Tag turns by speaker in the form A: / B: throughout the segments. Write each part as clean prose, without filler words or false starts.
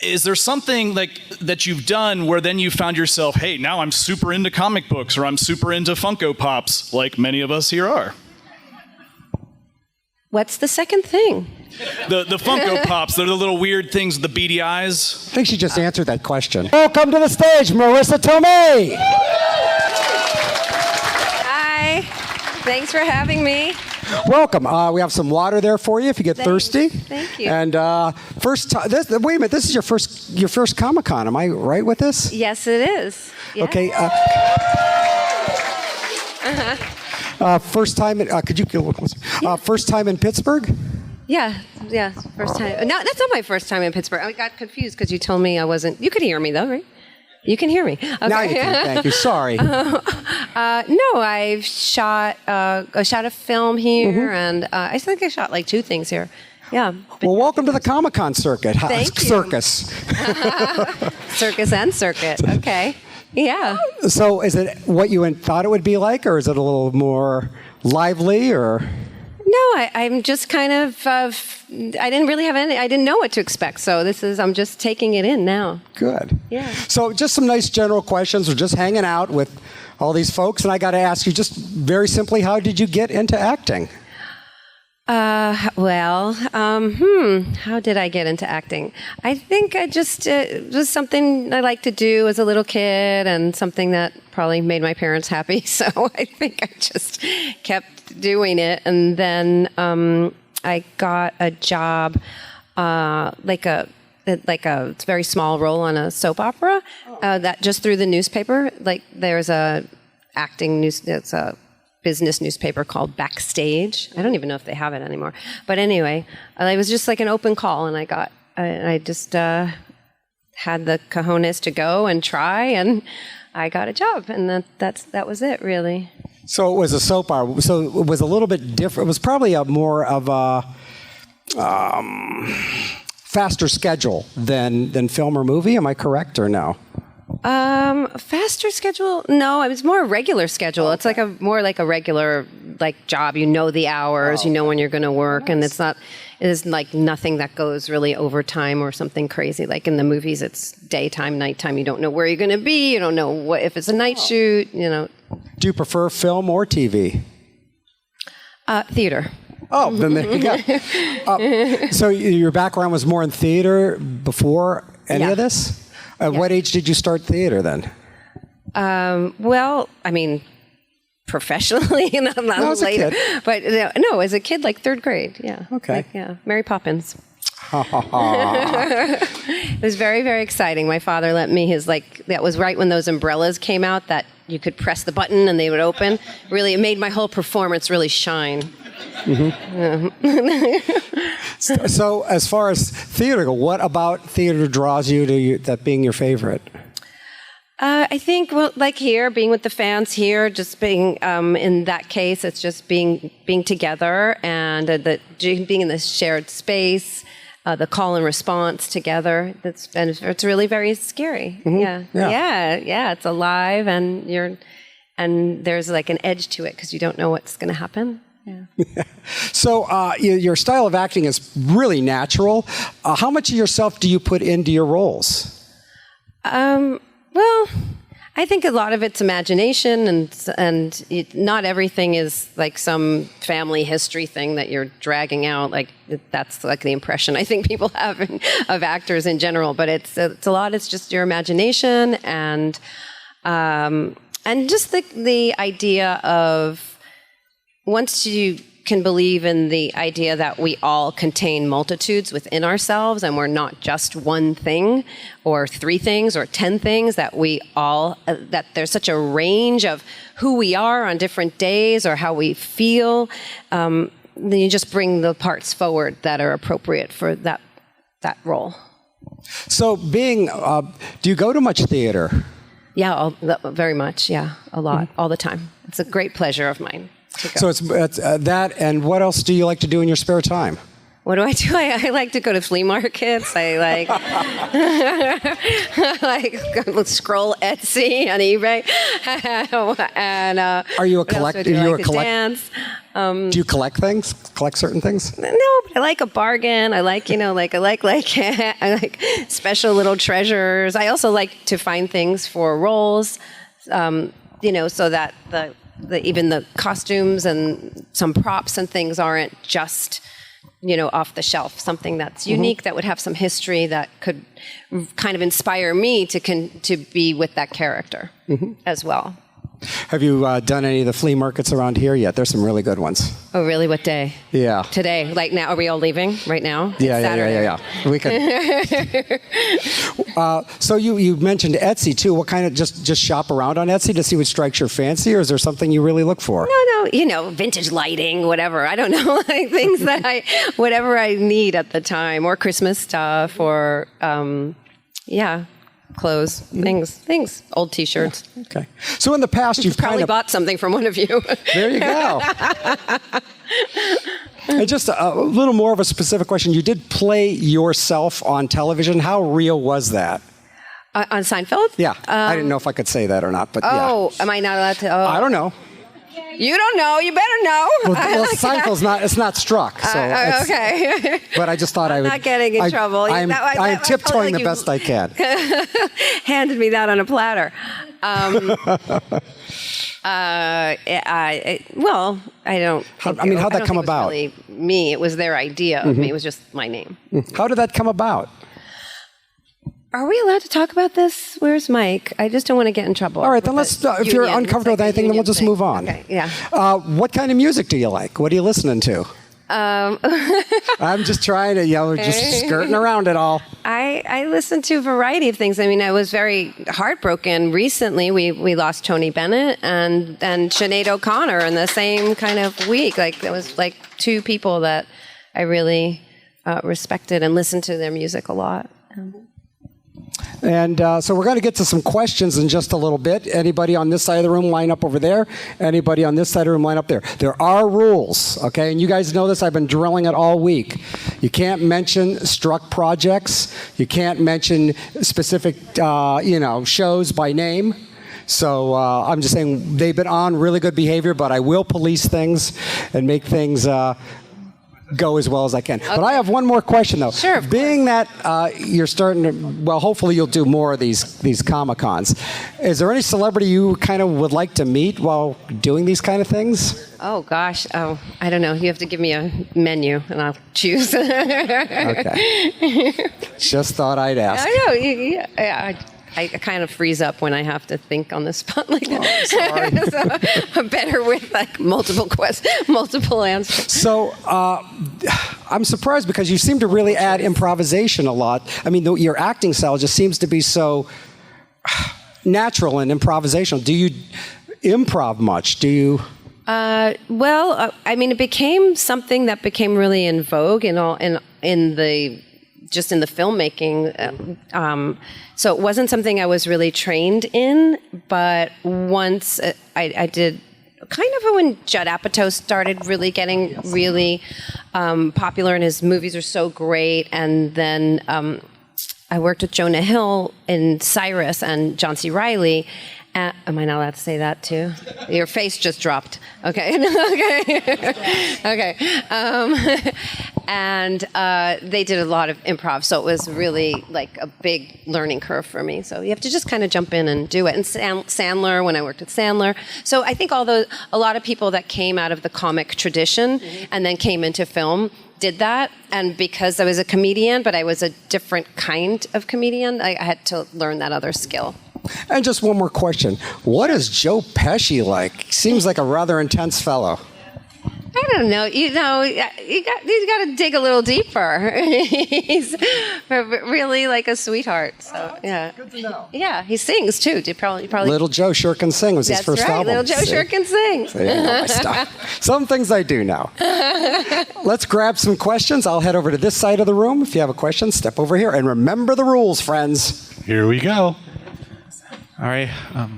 A: is there something like that you've done where then you found yourself, hey, now I'm super into comic books or I'm super into Funko Pops, like many of us here are?
B: What's the second thing?
A: The Funko Pops, they're the little weird things with the beady eyes.
C: I think she just answered that question. Welcome to the stage, Marisa Tomei.
B: Hi. Thanks for having me.
C: Welcome. We have some water there for you if you get thirsty.
B: Thank you.
C: And first time. Wait a minute. This is your first Comic-Con. Am I right with this?
B: Yes, it is. Yeah.
C: Okay. First time. Could you get a little closer? First time in Pittsburgh.
B: Yeah, first time. No, that's not my first time in Pittsburgh. I got confused because you told me I wasn't. You could hear me though, right? You can hear me. Okay.
C: Now you can. Thank you. Sorry.
B: No, I've shot a film here, and I think I shot like 2 things here. Yeah.
C: Well, welcome to the Comic-Con circuit.
B: Thank you.
C: Circus.
B: Circus and circuit. Okay. Yeah.
C: So, is it what you thought it would be like, or is it a little more lively, or?
B: No, I'm just kind of. I didn't really have any. I didn't know what to expect. So I'm just taking it in now.
C: Good.
B: Yeah.
C: So just some nice general questions. We're just hanging out with all these folks, and I got to ask you just very simply, how did you get into acting?
B: How did I get into acting? I think I just, it was something I liked to do as a little kid and something that probably made my parents happy. So I think I just kept doing it. And then I got a job, like a very small role on a soap opera, that just through the newspaper. Like there's a it's a business newspaper called Backstage. I don't even know if they have it anymore. But anyway, it was just like an open call, and I just had the cojones to go and try, and I got a job, and that was it, really.
C: So it was a soap opera. So it was a little bit different. It was probably a more of a faster schedule than film or movie. Am I correct or no?
B: Faster schedule? No, it was more a regular schedule. It's like more like a regular job. You know the hours, you know when you're going to work, and it is like nothing that goes really overtime or something crazy. Like in the movies, it's daytime, nighttime. You don't know where you're going to be. You don't know if it's a night shoot. Do
C: you prefer film or TV?
B: Theater.
C: Oh, then there you go. So your background was more in theater before any of this? At what age did you start theater then?
B: Well, I mean, professionally, not later. But no, as a kid, like 3rd grade. Yeah.
C: Okay.
B: Mary Poppins. It was very, very exciting. My father lent me that was right when those umbrellas came out that you could press the button and they would open. Really, it made my whole performance really shine.
C: Mm-hmm. So as far as theater, what about theater draws you to that being your favorite?
B: I think, like here, being with the fans here, just being, in that case, it's just being together and being in this shared space, the call and response together. It's really very scary. Mm-hmm. Yeah. It's alive, and there's like an edge to it because you don't know what's going to happen. Yeah.
C: So your style of acting is really natural. How much of yourself do you put into your roles?
B: Well, I think a lot of it's imagination, and not everything is like some family history thing that you're dragging out. Like that's like the impression I think people have of actors in general. But it's a lot. It's just your imagination and just the idea of. Once you can believe in the idea that we all contain multitudes within ourselves and we're not just one thing or 3 things or 10 things, that we all, that there's such a range of who we are on different days or how we feel, then you just bring the parts forward that are appropriate for that role. So do you go to much theater? Yeah, very much. Yeah, a lot, all the time. It's a great pleasure of mine. So it's that, and what else do you like to do in your spare time? What do? I like to go to flea markets. I like scroll Etsy and eBay. And
C: are you a collector?
B: I like to dance.
C: Do you collect things? Collect certain things?
B: No, but I like a bargain. I like, I like special little treasures. I also like to find things for roles, so that even the costumes and some props and things aren't just, off the shelf. Something that's unique, that would have some history, that could kind of inspire me to be with that character as well.
C: Have you done any of the flea markets around here yet? There's some really good ones.
B: Oh, really? What day?
C: Yeah.
B: Today, like now. Are we all leaving right now?
C: Yeah. We can. So you mentioned Etsy too. What kind of just shop around on Etsy to see what strikes your fancy, or is there something you really look for?
B: No, vintage lighting, whatever. I don't know, like things that whatever I need at the time, or Christmas stuff, or clothes, things, old T-shirts.
C: Yeah. Okay. So in the past, you've
B: probably bought something from one of you.
C: There you go. And just a little more of a specific question. You did play yourself on television. How real was that?
B: On Seinfeld?
C: Yeah. I didn't know if I could say that or not, but
B: yeah. Am I not allowed to? Oh.
C: I don't know.
B: You don't know. You better know.
C: Well, Seinfeld's it's not struck. So
B: okay.
C: But I just thought I would.
B: Not getting in trouble.
C: I'm tiptoeing the best I can.
B: Handed me that on a platter. Well, I don't.
C: How'd that come about?
B: It was really me. It was their idea of me. It was just my name.
C: How did that come about?
B: Are we allowed to talk about this? Where's Mike? I just don't want to get in trouble.
C: All right, then let's. If you're uncomfortable with anything, then we'll just move on.
B: Okay, yeah.
C: What kind of music do you like? What are you listening to? I'm just trying to, just skirting around it all.
B: I listen to a variety of things. I mean, I was very heartbroken recently. We lost Tony Bennett and Sinead O'Connor in the same kind of week. Like, there was like two people that I really respected and listened to their music a lot.
C: And so we're going to get to some questions in just a little bit. Anybody on this side of the room, line up over there. Anybody on this side of the room, line up there. There are rules, okay? And you guys know this. I've been drilling it all week. You can't mention struck projects. You can't mention specific, shows by name. So I'm just saying they've been on really good behavior, but I will police things and make things go as well as I can. Okay. But I have one more question, though.
B: Sure.
C: Being that you're starting to, hopefully you'll do more of these Comic-Cons. Is there any celebrity you kind of would like to meet while doing these kind of things?
B: Oh, gosh. Oh, I don't know. You have to give me a menu, and I'll choose.
C: Okay. Just thought I'd ask.
B: I know. I kind of freeze up when I have to think on the spot like that. So I'm better with like multiple answers.
C: So I'm surprised because you seem to really add improvisation a lot. I mean, your acting style just seems to be so natural and improvisational. Do you improv much? Do you?
B: I mean, it became something that became really in vogue in the filmmaking. So it wasn't something I was really trained in, but once I did kind of when Judd Apatow started really getting really popular, and his movies are so great, and then I worked with Jonah Hill in Cyrus and John C. Reilly. Am I not allowed to say that too? Your face just dropped. Okay. Okay. And they did a lot of improv, so it was really like a big learning curve for me. So you have to just kind of jump in and do it. And Sandler, when I worked at Sandler. So I think a lot of people that came out of the comic tradition and then came into film did that. And because I was a comedian, but I was a different kind of comedian, I had to learn that other skill.
C: And just one more question. What is Joe Pesci like? Seems like a rather intense fellow.
B: I don't know. You got to dig a little deeper. He's really like a sweetheart. So yeah,
C: good to know.
B: Yeah, he sings too. Probably.
C: Little Joe Sure Can Sing was his first album.
B: Little Joe Sure Can Sing.
C: So, yeah, I know my stuff. Some things I do know. Let's grab some questions. I'll head over to this side of the room. If you have a question, step over here. And remember the rules, friends.
D: Here we go. All right. All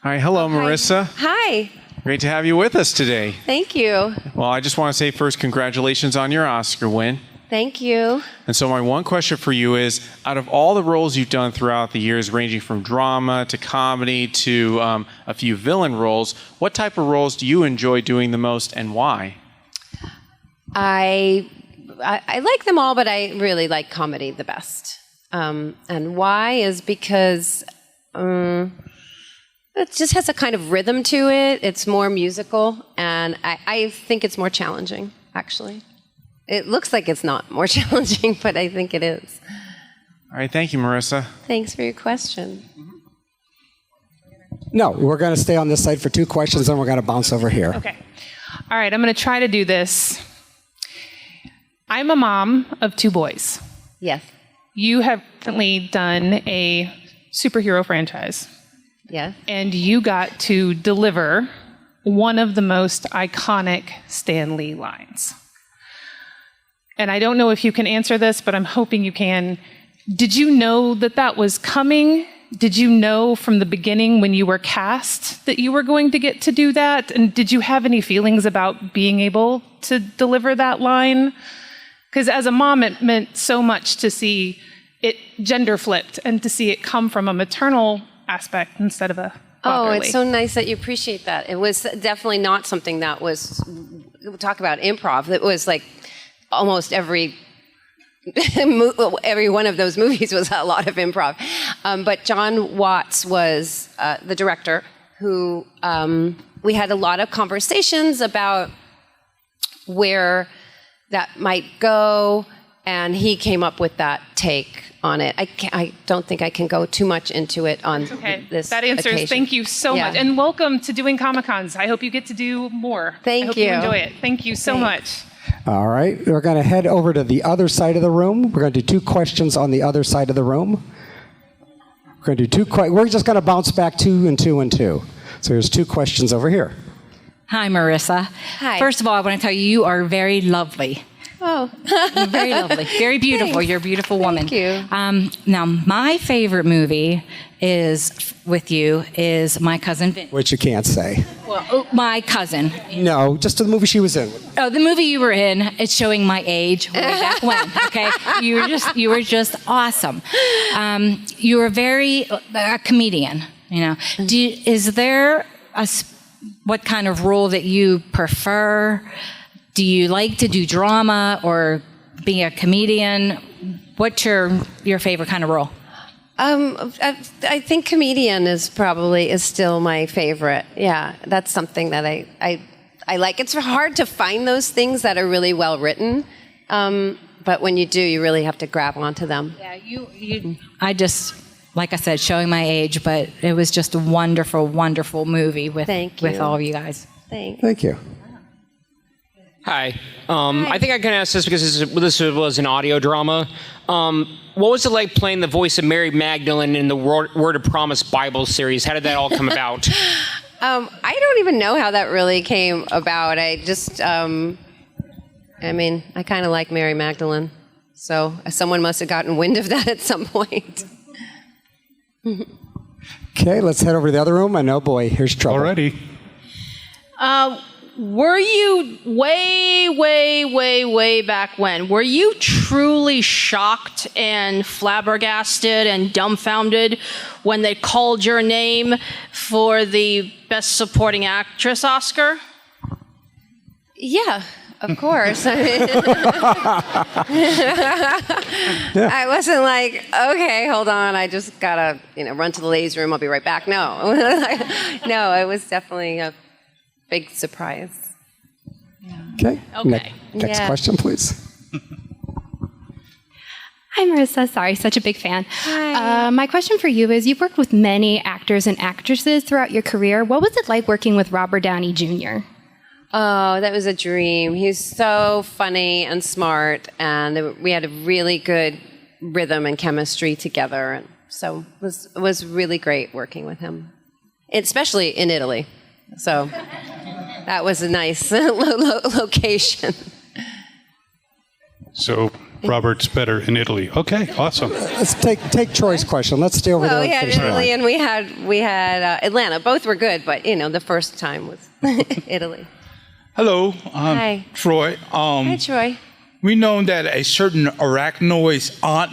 D: right. Hello, Marisa.
B: Hi.
D: Great to have you with us today.
B: Thank you.
D: Well, I just want to say first, congratulations on your Oscar win.
B: Thank you.
D: And so my one question for you is, out of all the roles you've done throughout the years, ranging from drama to comedy to a few villain roles, what type of roles do you enjoy doing the most and why?
B: I like them all, but I really like comedy the best. And why is because it just has a kind of rhythm to it. It's more musical, and I think it's more challenging, actually. It looks like it's not more challenging, but I think it is.
D: All right, thank you, Marisa.
B: Thanks for your question.
C: No, we're going to stay on this side for 2 questions, then we're going to bounce over here.
E: Okay. All right, I'm going to try to do this. I'm a mom of 2 boys.
B: Yes.
E: You have recently done a superhero franchise.
B: Yes.
E: And you got to deliver one of the most iconic Stan Lee lines. And I don't know if you can answer this, but I'm hoping you can. Did you know that that was coming? Did you know from the beginning when you were cast that you were going to get to do that? And did you have any feelings about being able to deliver that line? Because as a mom, it meant so much to see it gender flipped and to see it come from a maternal aspect instead of a fatherly.
B: Oh, it's so nice that you appreciate that. It was definitely not something that was, we'll talk about improv. It was like almost every one of those movies was a lot of improv. But John Watts was the director who we had a lot of conversations about where that might go, and he came up with that take on it. I don't think I can go too much into it on this
E: That answers.
B: occasion.
E: Thank you so much. And welcome to doing Comic-Cons. I hope you get to do more.
B: Thank
E: I hope
B: you.
E: you enjoy it. Thank you so much.
C: All right, we're going to head over to the other side of the room. We're going to do 2 questions on the other side of the room. We're going to do 2 We're just going to bounce back 2 and 2 and 2. So there's 2 questions over here.
F: Hi, Marisa.
B: Hi.
F: First of all, I want to tell you, you are very lovely.
B: Oh.
F: You're very lovely. Very beautiful.
B: Thanks.
F: You're a beautiful woman.
B: Thank you.
F: Now, my favorite movie is My Cousin Vinny.
C: Which you can't say.
F: Well, My Cousin.
C: No, just the movie she was in.
F: Oh, the movie you were in, it's showing my age way back when, okay? You were just awesome. You were a comedian, you know. Is there what kind of role that you prefer? Do you like to do drama or be a comedian? What's your favorite kind of role?
B: I think comedian is still my favorite. Yeah, that's something that I like. It's hard to find those things that are really well written, but when you do, you really have to grab onto them.
F: Yeah, I just, like I said, showing my age, but it was just a wonderful, wonderful movie with all of you guys.
B: Thanks.
C: Thank you.
G: Hi. I think I can ask this because this was an audio drama. What was it like playing the voice of Mary Magdalene in the Word of Promise Bible series? How did that all come about?
B: I don't even know how that really came about. I just, I kind of like Mary Magdalene. So someone must have gotten wind of that at some point.
C: Okay, let's head over to the other room. And oh boy, here's trouble.
H: Already.
I: Were you way back when, were you truly shocked and flabbergasted and dumbfounded when they called your name for the Best Supporting Actress Oscar?
B: Yeah, of course. I mean, I wasn't like, okay, hold on, I just gotta, run to the ladies' room. I'll be right back. No, no, it was definitely a big surprise.
C: Okay.
I: Okay.
C: Next question, please.
J: Hi, Marisa. Sorry, such a big fan.
B: Hi.
J: My question for you is, you've worked with many actors and actresses throughout your career. What was it like working with Robert Downey Jr.?
B: Oh, that was a dream. He was so funny and smart, and we had a really good rhythm and chemistry together. And so it was really great working with him, especially in Italy. So that was a nice location.
H: So Robert's better in Italy. Okay, awesome.
C: Let's take Troy's question. Let's stay over there.
B: We had Italy and we had Atlanta. Both were good, but the first time was Italy.
H: Hello,
B: Hi.
H: Troy.
B: Hi, Troy.
K: we know that a certain arachnoid's aunt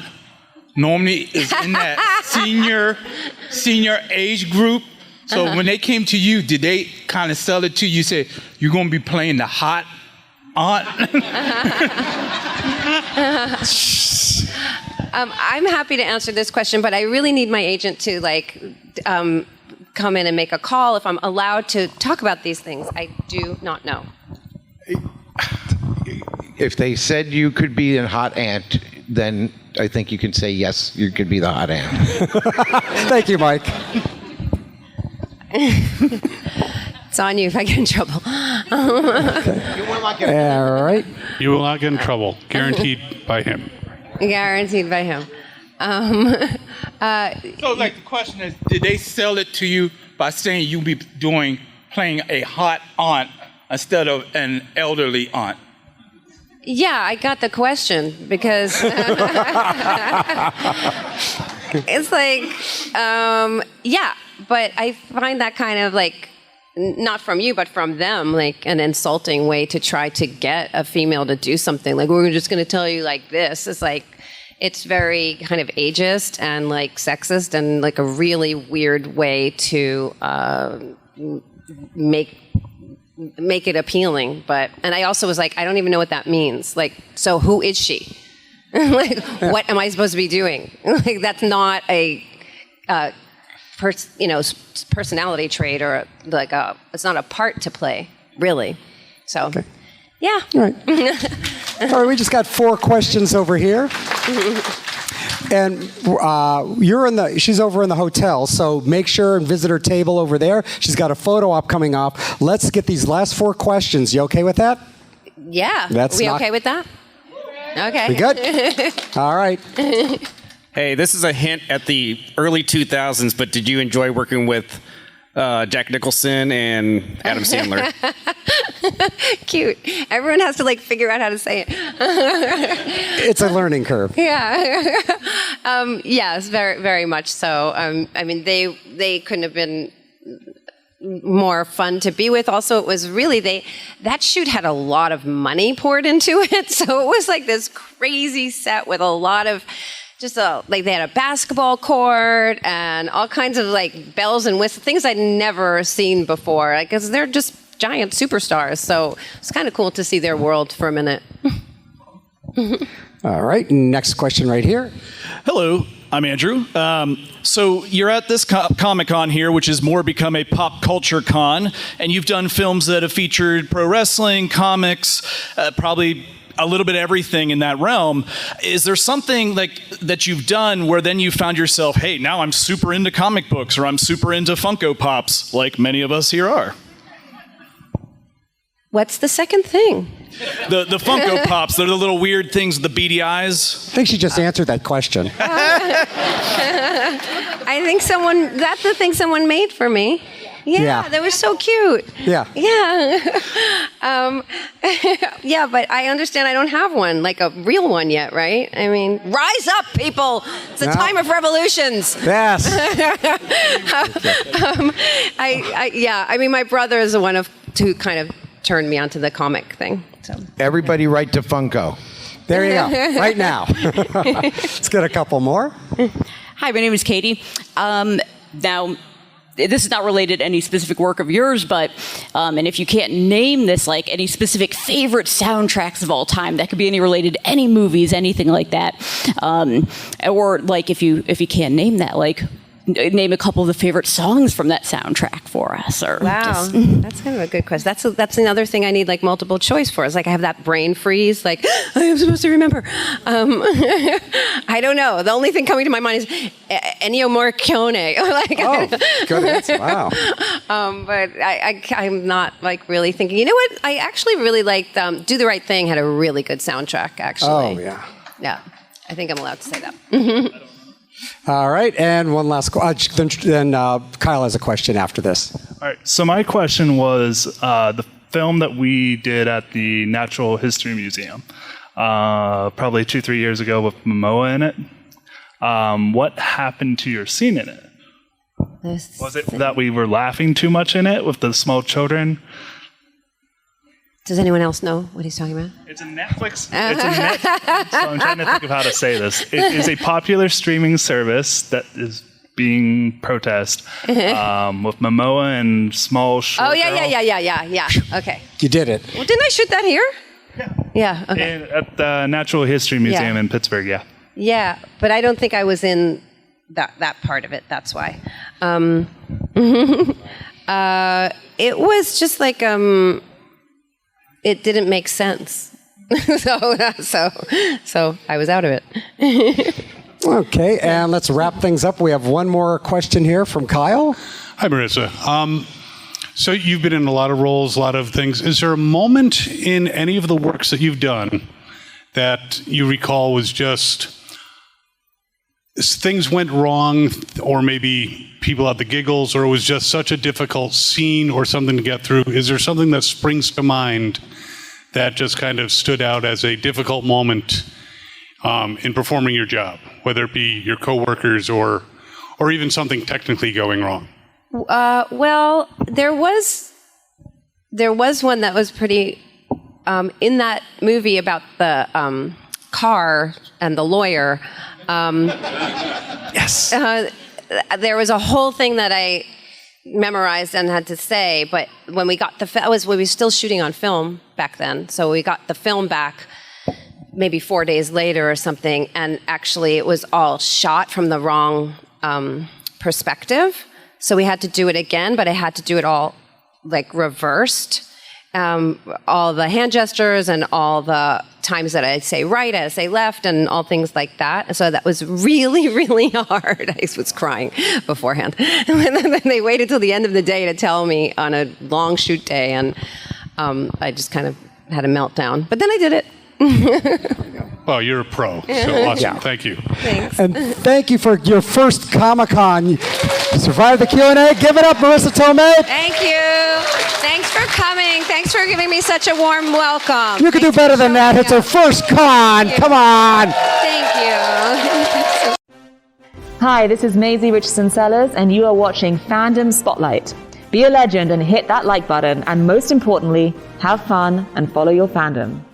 K: normally is in that senior age group. So when they came to you, did they kind of sell it to you? Say you're going to be playing the hot aunt?
B: I'm happy to answer this question, but I really need my agent to come in and make a call if I'm allowed to talk about these things. I do not know.
L: If they said you could be a hot aunt, then I think you can say yes, you could be the hot aunt.
C: Thank you, Mike.
B: It's on you if I get in trouble.
C: All right.
H: You will not get in trouble. Guaranteed by him.
B: Guaranteed by him.
K: So, the question is, did they sell it to you by saying you'll be playing a hot aunt instead of an elderly aunt?
B: Yeah, I got the question because it's yeah, but I find that kind of not from you, but from them, an insulting way to try to get a female to do something. We're just going to tell you this. It's very kind of ageist and sexist and a really weird way to make it appealing. And I also was I don't even know what that means. So who is she? What am I supposed to be doing? That's not a personality trait or it's not a part to play, really. So,
C: okay.
B: Yeah.
C: All right. All right, we just got 4 questions over here. And she's over in the hotel, so make sure and visit her table over there. She's got a photo op coming up. Let's get these last 4 questions. You okay with that?
B: Yeah. We okay with that? Okay.
C: We good? All right.
M: Hey, this is a hint at the early 2000s, but did you enjoy working with Jack Nicholson and Adam Sandler?
B: Cute. Everyone has to figure out how to say it.
C: It's a learning curve.
B: Yeah. Yes, very, very much so. They couldn't have been more fun to be with. Also, it was really that shoot had a lot of money poured into it, so it was this crazy set with a lot of. They had a basketball court and all kinds of bells and whistles, things I'd never seen before. Because they're just giant superstars, so it's kind of cool to see their world for a minute.
C: All right, next question right here.
A: Hello, I'm Andrew. So you're at this Comic-Con here, which has more become a pop culture con, and you've done films that have featured pro wrestling, comics, probably a little bit of everything in that realm. Is there something that you've done where then you found yourself, hey, now I'm super into comic books or I'm super into Funko Pops, like many of us here are?
B: What's the second thing?
A: The Funko Pops, they're the little weird things with the beady eyes.
C: I think she just answered that question.
B: I think that's the thing someone made for me. Yeah, that was so cute.
C: Yeah.
B: Yeah. Yeah, but I understand I don't have one, a real one yet, right? Rise up, people! It's a time of revolutions.
C: Yes.
B: My brother is the one who kind of turned me onto the comic thing. So.
L: Everybody write to Funko.
C: There you go. Right now. Let's get a couple more.
N: Hi, my name is Katie. Now, this is not related to any specific work of yours, but, and if you can't name this, any specific favorite soundtracks of all time, that could be any related to any movies, anything like that. Or if you can't name that, name a couple of the favorite songs from that soundtrack for us. Or
B: wow, that's kind of a good question. That's another thing I need multiple choice for. Is I have that brain freeze. I am supposed to remember. I don't know. The only thing coming to my mind is Ennio Morricone.
C: Good answer. Wow.
B: But I'm not really thinking. You know what? I actually really liked Do the Right Thing. Had a really good soundtrack. Actually.
C: Oh yeah.
B: Yeah, I think I'm allowed to say that.
C: All right, and one last question. Then Kyle has a question after this.
O: All right, so my question was the film that we did at the Natural History Museum, probably 2-3 years ago with Momoa in it. What happened to your scene in it? Was it that we were laughing too much in it with the small children?
B: Does anyone else know what he's talking about?
O: It's a Netflix. So I'm trying to think of how to say this. It is a popular streaming service that is being protest with Momoa and Small Short
B: Oh,
O: Girl.
B: yeah. Okay.
C: You did it.
B: Well, didn't I shoot that here? Yeah. Okay.
O: At the Natural History Museum
B: Yeah.
O: in Pittsburgh, yeah.
B: Yeah, but I don't think I was in that part of it. That's why. It was just like it didn't make sense. so I was out of it.
C: Okay, and let's wrap things up. We have one more question here from Kyle.
H: Hi, Marissa. So you've been in a lot of roles, a lot of things. Is there a moment in any of the works that you've done that you recall was just things went wrong, or maybe people had the giggles, or it was just such a difficult scene or something to get through? Is there something that springs to mind that just kind of stood out as a difficult moment in performing your job, whether it be your coworkers or even something technically going wrong?
B: Well, there was one that was pretty in that movie about the car and the lawyer.
C: Yes.
B: There was a whole thing that I memorized and had to say, but when we got we were still shooting on film back then, so we got the film back maybe 4 days later or something, and actually it was all shot from the wrong perspective. So we had to do it again, but I had to do it all like reversed. All the hand gestures and all the times that I'd say right, I'd say left, and all things like that. So that was really, really hard. I was crying beforehand. And then they waited till the end of the day to tell me on a long shoot day, and I just kind of had a meltdown. But then I did it.
H: Well, you're a pro, so awesome.
C: Yeah.
H: Thank you.
B: Thanks.
C: And thank you for your first Comic-Con. You survived the Q&A. Give it up, Marisa Tomei.
B: Thank you. Thanks for coming. Thanks for giving me such a warm welcome.
C: You can do better than that. It's her first con. Come on.
B: Thank you.
P: Hi, this is Maisie Richardson-Sellers, and you are watching Fandom Spotlight. Be a legend and hit that like button, and most importantly, have fun and follow your fandom.